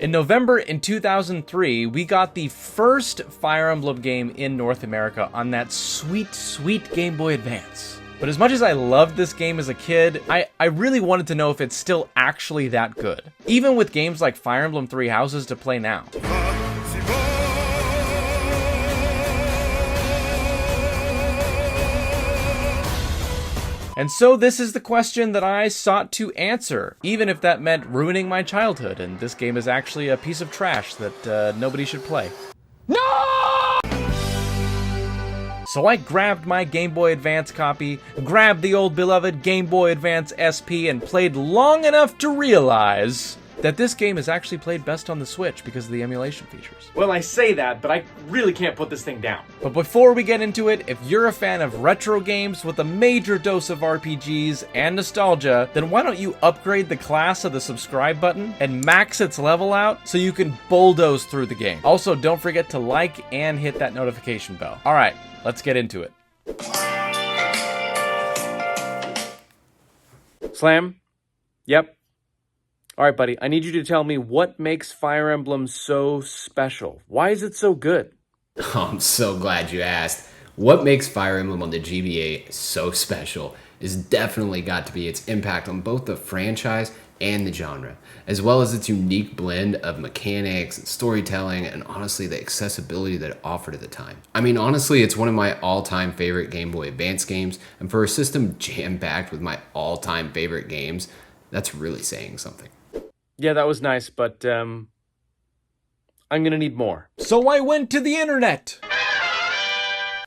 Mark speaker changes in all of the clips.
Speaker 1: In November in 2003, we got the first Fire Emblem game in North America on that sweet, sweet Game Boy Advance. But as much as I loved this game as a kid, I really wanted to know if it's still actually that good, even with games like Fire Emblem Three Houses to play now. And so this is the question that I sought to answer, even if that meant ruining my childhood, and this game is actually a piece of trash that nobody should play. No! So I grabbed my Game Boy Advance copy, grabbed the old beloved Game Boy Advance SP, and played long enough to realize that this game is actually played best on the Switch because of the emulation features. Well, I say that, but I really can't put this thing down. But before we get into it, if you're a fan of retro games with a major dose of RPGs and nostalgia, then why don't you upgrade the class of the subscribe button and max its level out so you can bulldoze through the game. Also, don't forget to like and hit that notification bell. All right, let's get into it. Slam? Yep. All right, buddy, I need you to tell me what makes Fire Emblem so special. Why is it so good?
Speaker 2: Oh, I'm so glad you asked. What makes Fire Emblem on the GBA so special is definitely got to be its impact on both the franchise and the genre, as well as its unique blend of mechanics, storytelling, and honestly the accessibility that it offered at the time. I mean, honestly, it's one of my all-time favorite Game Boy Advance games, and for a system jam-packed with my all-time favorite games, that's really saying something.
Speaker 1: Yeah, that was nice, but I'm gonna need more. So I went to the internet!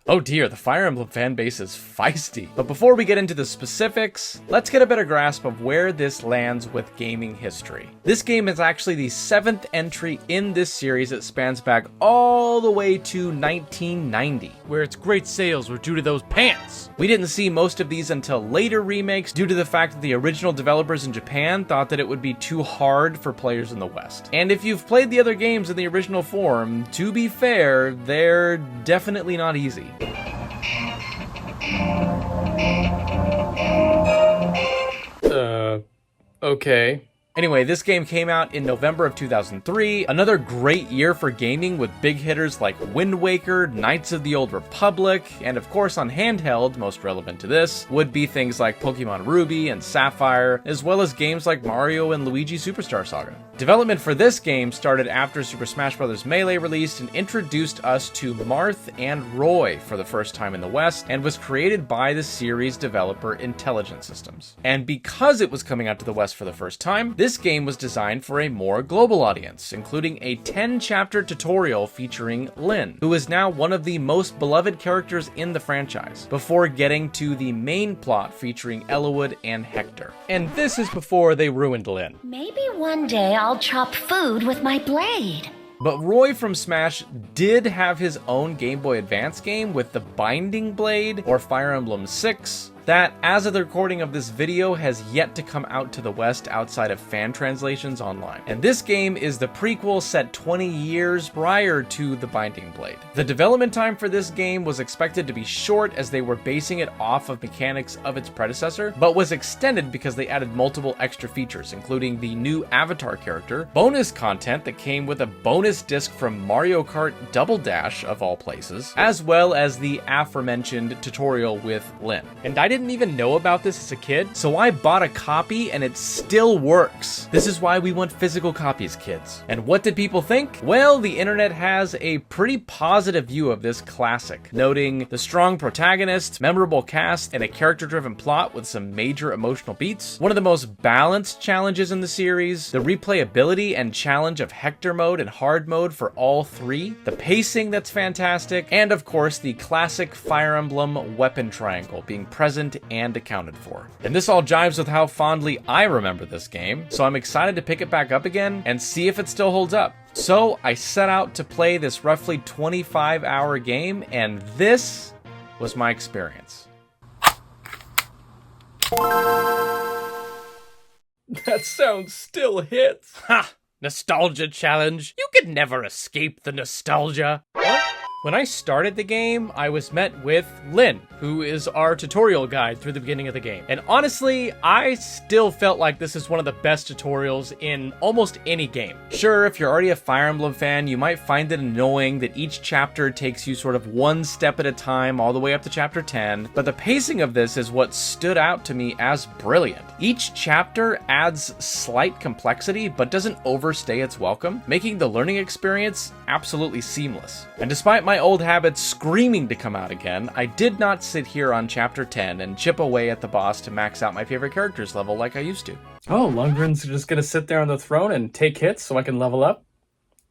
Speaker 1: Oh dear, the Fire Emblem fan base is feisty. But before we get into the specifics, let's get a better grasp of where this lands with gaming history. This game is actually the 7th entry in this series that spans back all the way to 1990, where its great sales were due to those pants. We didn't see most of these until later remakes due to the fact that the original developers in Japan thought that it would be too hard for players in the West. And if you've played the other games in the original form, to be fair, they're definitely not easy. Okay. Anyway, this game came out in November of 2003, another great year for gaming with big hitters like Wind Waker, Knights of the Old Republic, and of course on handheld, most relevant to this, would be things like Pokemon Ruby and Sapphire, as well as games like Mario and Luigi Superstar Saga. Development for this game started after Super Smash Bros. Melee released and introduced us to Marth and Roy for the first time in the West, and was created by the series developer Intelligent Systems. And because it was coming out to the West for the first time, this game was designed for a more global audience, including a 10-chapter tutorial featuring Lyn, who is now one of the most beloved characters in the franchise, before getting to the main plot featuring Eliwood and Hector. And this is before they ruined Lyn.
Speaker 3: Maybe one day I'll chop food with my blade.
Speaker 1: But Roy from Smash did have his own Game Boy Advance game with the Binding Blade, or Fire Emblem 6, that, as of the recording of this video, has yet to come out to the West outside of fan translations online. And this game is the prequel set 20 years prior to The Binding Blade. The development time for this game was expected to be short as they were basing it off of mechanics of its predecessor, but was extended because they added multiple extra features, including the new avatar character, bonus content that came with a bonus disc from Mario Kart Double Dash, of all places, as well as the aforementioned tutorial with Lyn. And I didn't even know about this as a kid, so I bought a copy and it still works. This is why we want physical copies, kids. And what did people think? Well, the internet has a pretty positive view of this classic, noting the strong protagonist, memorable cast, and a character-driven plot with some major emotional beats, one of the most balanced challenges in the series, the replayability and challenge of Hector mode and hard mode for all three, the pacing that's fantastic, and of course the classic Fire Emblem weapon triangle being present and accounted for. And this all jives with how fondly I remember this game, so I'm excited to pick it back up again and see if it still holds up. So I set out to play this roughly 25-hour game, and this was my experience. That sound still hits. Ha! Nostalgia challenge. You could never escape the nostalgia. What? When I started the game, I was met with Lynn, who is our tutorial guide through the beginning of the game. And honestly, I still felt like this is one of the best tutorials in almost any game. Sure, if you're already a Fire Emblem fan, you might find it annoying that each chapter takes you sort of one step at a time all the way up to chapter 10, but the pacing of this is what stood out to me as brilliant. Each chapter adds slight complexity, but doesn't overstay its welcome, making the learning experience absolutely seamless. And despite my old habits screaming to come out again, I did not sit here on chapter 10 and chip away at the boss to max out my favorite characters level like I used to.
Speaker 4: Oh, Lundgren's just gonna sit there on the throne and take hits so I can level up?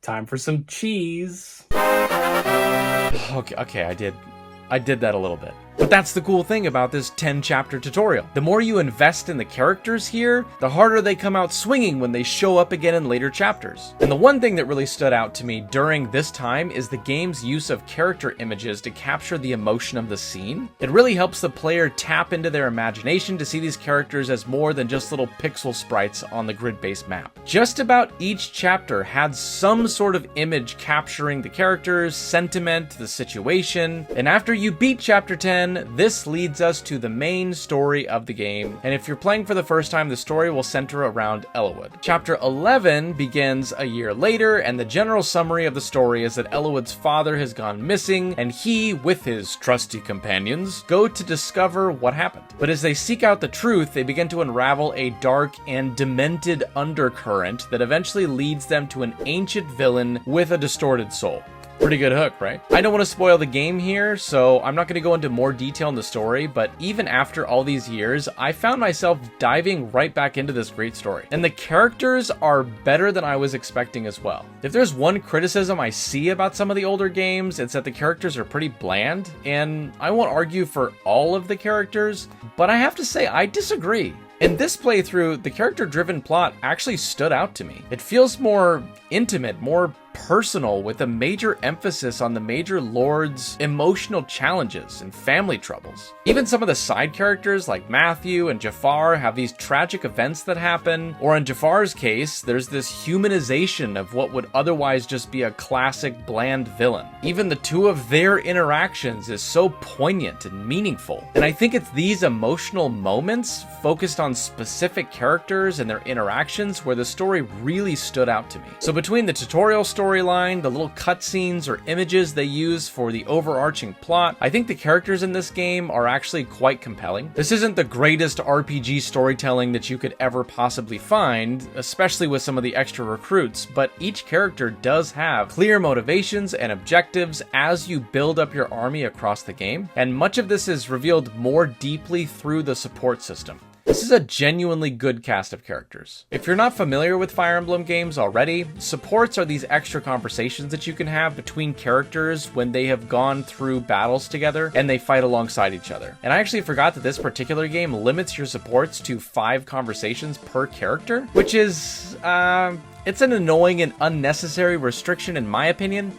Speaker 4: Time for some cheese.
Speaker 1: Okay, I did that a little bit. But that's the cool thing about this 10-chapter tutorial. The more you invest in the characters here, the harder they come out swinging when they show up again in later chapters. And the one thing that really stood out to me during this time is the game's use of character images to capture the emotion of the scene. It really helps the player tap into their imagination to see these characters as more than just little pixel sprites on the grid-based map. Just about each chapter had some sort of image capturing the characters, sentiment, the situation, and after you beat chapter 10, this leads us to the main story of the game, and if you're playing for the first time, the story will center around Eliwood. Chapter 11 begins a year later, and the general summary of the story is that Eliwood's father has gone missing, and he, with his trusty companions, go to discover what happened. But as they seek out the truth, they begin to unravel a dark and demented undercurrent that eventually leads them to an ancient villain with a distorted soul. Pretty good hook, right? I don't want to spoil the game here, so I'm not going to go into more detail in the story, but even after all these years, I found myself diving right back into this great story. And the characters are better than I was expecting as well. If there's one criticism I see about some of the older games, it's that the characters are pretty bland, and I won't argue for all of the characters, but I have to say I disagree. In this playthrough, the character-driven plot actually stood out to me. It feels more intimate, more personal, with a major emphasis on the major lord's emotional challenges and family troubles. Even some of the side characters like Matthew and Jafar have these tragic events that happen, or in Jafar's case, there's this humanization of what would otherwise just be a classic bland villain. Even the two of their interactions is so poignant and meaningful. And I think it's these emotional moments focused on specific characters and their interactions where the story really stood out to me. So between the tutorial storyline, the little cutscenes or images they use for the overarching plot, I think the characters in this game are actually quite compelling. This isn't the greatest RPG storytelling that you could ever possibly find, especially with some of the extra recruits, but each character does have clear motivations and objectives as you build up your army across the game, and much of this is revealed more deeply through the support system. This is a genuinely good cast of characters. If you're not familiar with Fire Emblem games already, supports are these extra conversations that you can have between characters when they have gone through battles together and they fight alongside each other. And I actually forgot that this particular game limits your supports to 5 conversations per character, which is, it's an annoying and unnecessary restriction in my opinion.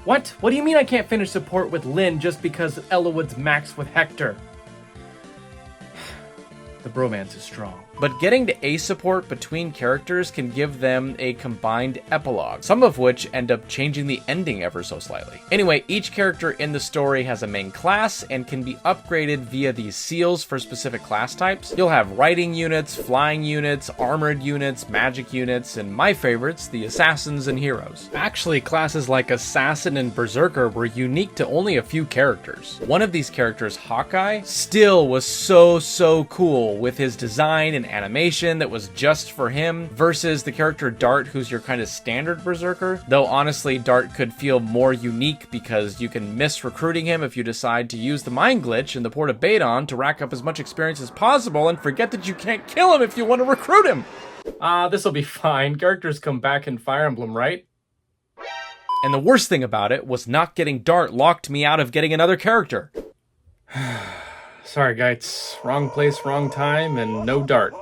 Speaker 4: What? What do you mean I can't finish support with Lynn just because Eliwood's maxed with Hector? The bromance is strong.
Speaker 1: But getting to A support between characters can give them a combined epilogue, some of which end up changing the ending ever so slightly. Anyway, each character in the story has a main class and can be upgraded via these seals for specific class types. You'll have riding units, flying units, armored units, magic units, and my favorites, the assassins and heroes. Actually, classes like assassin and berserker were unique to only a few characters. One of these characters, Hawkeye, still was so cool with his design and animation that was just for him versus the character Dart, who's your kind of standard berserker. Though honestly, Dart could feel more unique because you can miss recruiting him if you decide to use the mind glitch in the port of Badon to rack up as much experience as possible and forget that you can't kill him if you want to recruit him.
Speaker 4: This'll be fine. Characters come back in Fire Emblem, right?
Speaker 1: And the worst thing about it was not getting Dart locked me out of getting another character.
Speaker 4: Sorry, guys. Wrong place, wrong time, and no Dart.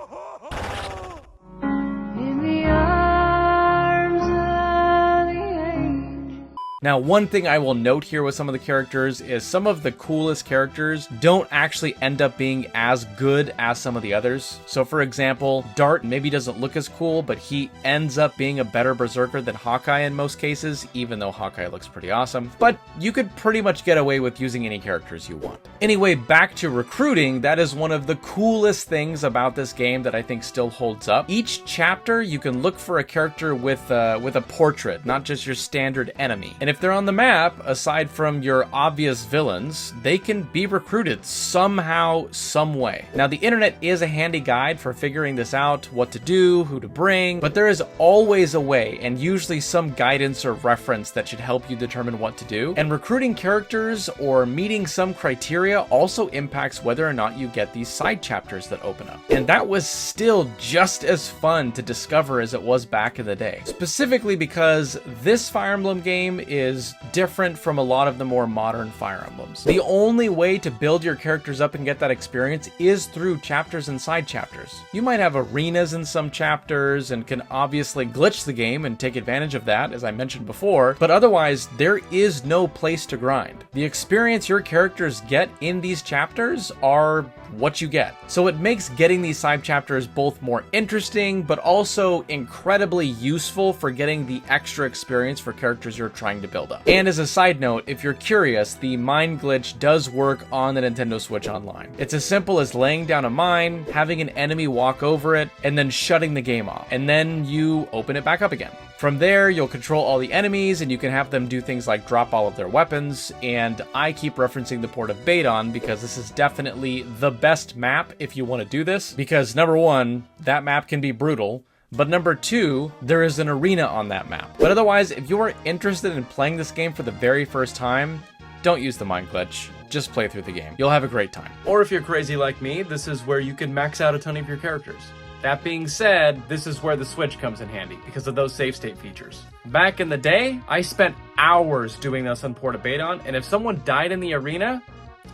Speaker 1: Now, one thing I will note here with some of the characters is some of the coolest characters don't actually end up being as good as some of the others. So for example, Dart maybe doesn't look as cool, but he ends up being a better berserker than Hawkeye in most cases, even though Hawkeye looks pretty awesome. But you could pretty much get away with using any characters you want. Anyway, back to recruiting, that is one of the coolest things about this game that I think still holds up. Each chapter, you can look for a character with a portrait, not just your standard enemy. And if they're on the map, aside from your obvious villains, they can be recruited somehow, some way. Now, the internet is a handy guide for figuring this out, what to do, who to bring, but there is always a way, and usually some guidance or reference that should help you determine what to do. And recruiting characters or meeting some criteria also impacts whether or not you get these side chapters that open up. And that was still just as fun to discover as it was back in the day. Specifically because this Fire Emblem game is different from a lot of the more modern Fire Emblems. The only way to build your characters up and get that experience is through chapters and side chapters. You might have arenas in some chapters and can obviously glitch the game and take advantage of that, as I mentioned before, but otherwise there is no place to grind. The experience your characters get in these chapters are what you get. So it makes getting these side chapters both more interesting, but also incredibly useful for getting the extra experience for characters you're trying to build up. And as a side note, if you're curious, the mine glitch does work on the Nintendo Switch Online. It's as simple as laying down a mine, having an enemy walk over it, and then shutting the game off. And then you open it back up again. From there, you'll control all the enemies and you can have them do things like drop all of their weapons. And I keep referencing the port of Badon because this is definitely the best map if you want to do this. Because number one, that map can be brutal. But number two, there is an arena on that map. But otherwise, if you are interested in playing this game for the very first time, don't use the mine glitch. Just play through the game. You'll have a great time.
Speaker 4: Or if you're crazy like me, this is where you can max out a ton of your characters. That being said, this is where the Switch comes in handy because of those save state features. Back in the day, I spent hours doing this on Port of Badon, and if someone died in the arena,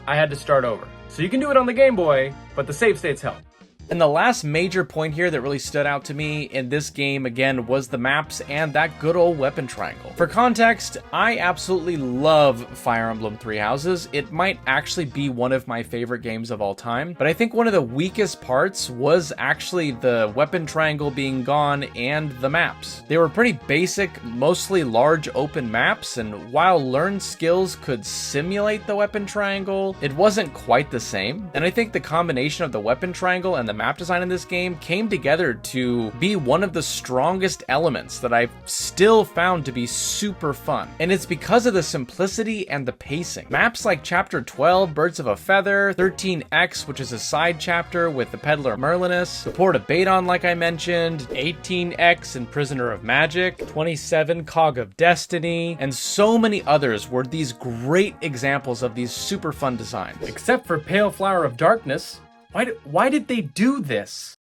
Speaker 4: I had to start over. So you can do it on the Game Boy, but the save states help.
Speaker 1: And the last major point here that really stood out to me in this game, again, was the maps and that good old weapon triangle. For context, I absolutely love Fire Emblem Three Houses. It might actually be one of my favorite games of all time, but I think one of the weakest parts was actually the weapon triangle being gone and the maps. They were pretty basic, mostly large open maps, and while learned skills could simulate the weapon triangle, it wasn't quite the same. And I think the combination of the weapon triangle and the map design in this game came together to be one of the strongest elements that I've still found to be super fun. And it's because of the simplicity and the pacing. Maps like Chapter 12, Birds of a Feather, 13X, which is a side chapter with the Peddler Merlinus, the Port of Badon, like I mentioned, 18X and Prisoner of Magic, 27 Cog of Destiny, and so many others were these great examples of these super fun designs.
Speaker 4: Except for Pale Flower of Darkness. Why did they do this?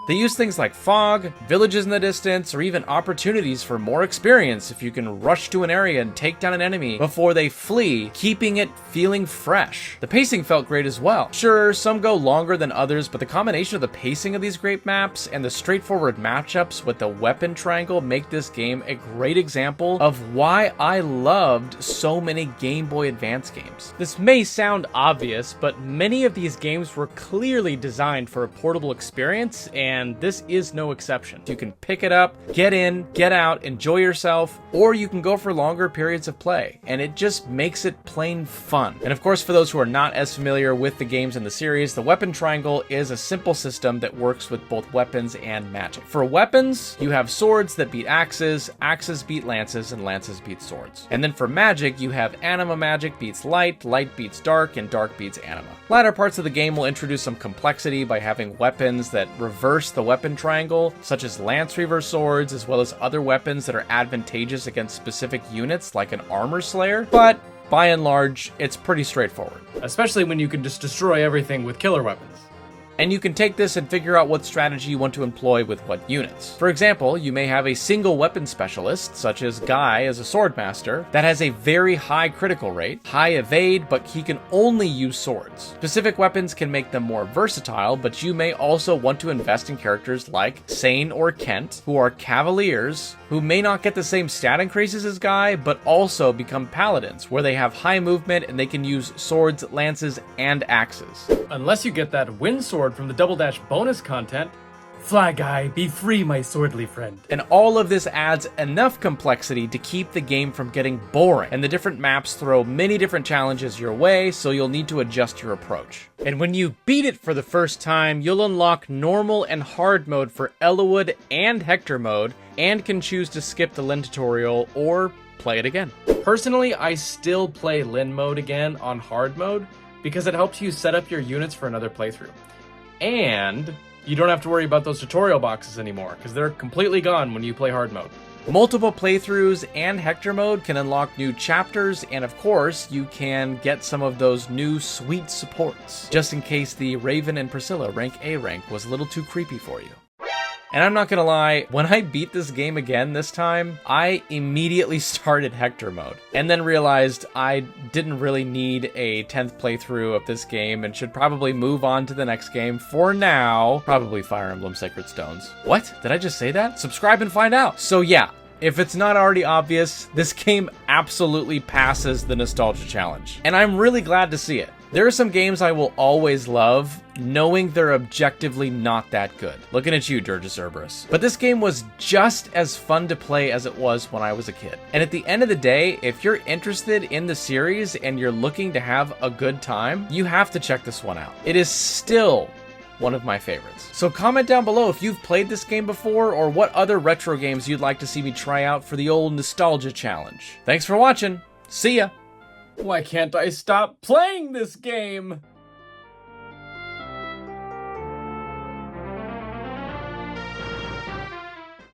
Speaker 1: They use things like fog, villages in the distance, or even opportunities for more experience if you can rush to an area and take down an enemy before they flee, keeping it feeling fresh. The pacing felt great as well. Sure, some go longer than others, but the combination of the pacing of these great maps and the straightforward matchups with the weapon triangle make this game a great example of why I loved so many Game Boy Advance games. This may sound obvious, but many of these games were clearly designed for a portable experience, and this is no exception. You can pick it up, get in, get out, enjoy yourself, or you can go for longer periods of play, and it just makes it plain fun. And of course, for those who are not as familiar with the games in the series, the weapon triangle is a simple system that works with both weapons and magic. For weapons, you have swords that beat axes, axes beat lances, and lances beat swords. And then for magic, you have anima magic beats light, light beats dark, and dark beats anima. Latter parts of the game will introduce some complexity by having weapons that reverse the weapon triangle, such as lance reverse swords, as well as other weapons that are advantageous against specific units like an armor slayer, but by and large, it's pretty straightforward.
Speaker 4: Especially when you can just destroy everything with killer weapons.
Speaker 1: And you can take this and figure out what strategy you want to employ with what units. For example, you may have a single weapon specialist, such as Guy as a swordmaster, that has a very high critical rate, high evade, but he can only use swords. Specific weapons can make them more versatile, but you may also want to invest in characters like Sane or Kent, who are cavaliers, who may not get the same stat increases as Guy, but also become paladins, where they have high movement and they can use swords, lances, and axes.
Speaker 4: Unless you get that wind sword from the Double Dash bonus content. Fly Guy, be free, my swordly friend.
Speaker 1: And all of this adds enough complexity to keep the game from getting boring, and the different maps throw many different challenges your way, so you'll need to adjust your approach. And when you beat it for the first time, you'll unlock normal and hard mode for Elowood and Hector mode, and can choose to skip the Lin tutorial or play it again.
Speaker 4: Personally, I still play Lin mode again on hard mode because it helps you set up your units for another playthrough. And you don't have to worry about those tutorial boxes anymore because they're completely gone when you play hard mode.
Speaker 1: Multiple playthroughs and Hector mode can unlock new chapters, and of course, you can get some of those new sweet supports, just in case the Raven and Priscilla rank A rank was a little too creepy for you. And I'm not gonna lie, when I beat this game again this time, I immediately started Hector mode, and then realized I didn't really need a 10th playthrough of this game and should probably move on to the next game for now. Probably Fire Emblem Sacred Stones. What? Did I just say that? Subscribe and find out. So yeah, if it's not already obvious, this game absolutely passes the nostalgia challenge, and I'm really glad to see it. There are some games I will always love, knowing they're objectively not that good. Looking at you, Dirge Cerberus. But this game was just as fun to play as it was when I was a kid. And at the end of the day, if you're interested in the series and you're looking to have a good time, you have to check this one out. It is still one of my favorites. So comment down below if you've played this game before or what other retro games you'd like to see me try out for the old nostalgia challenge. Thanks for watching. See ya.
Speaker 4: Why can't I stop playing this game?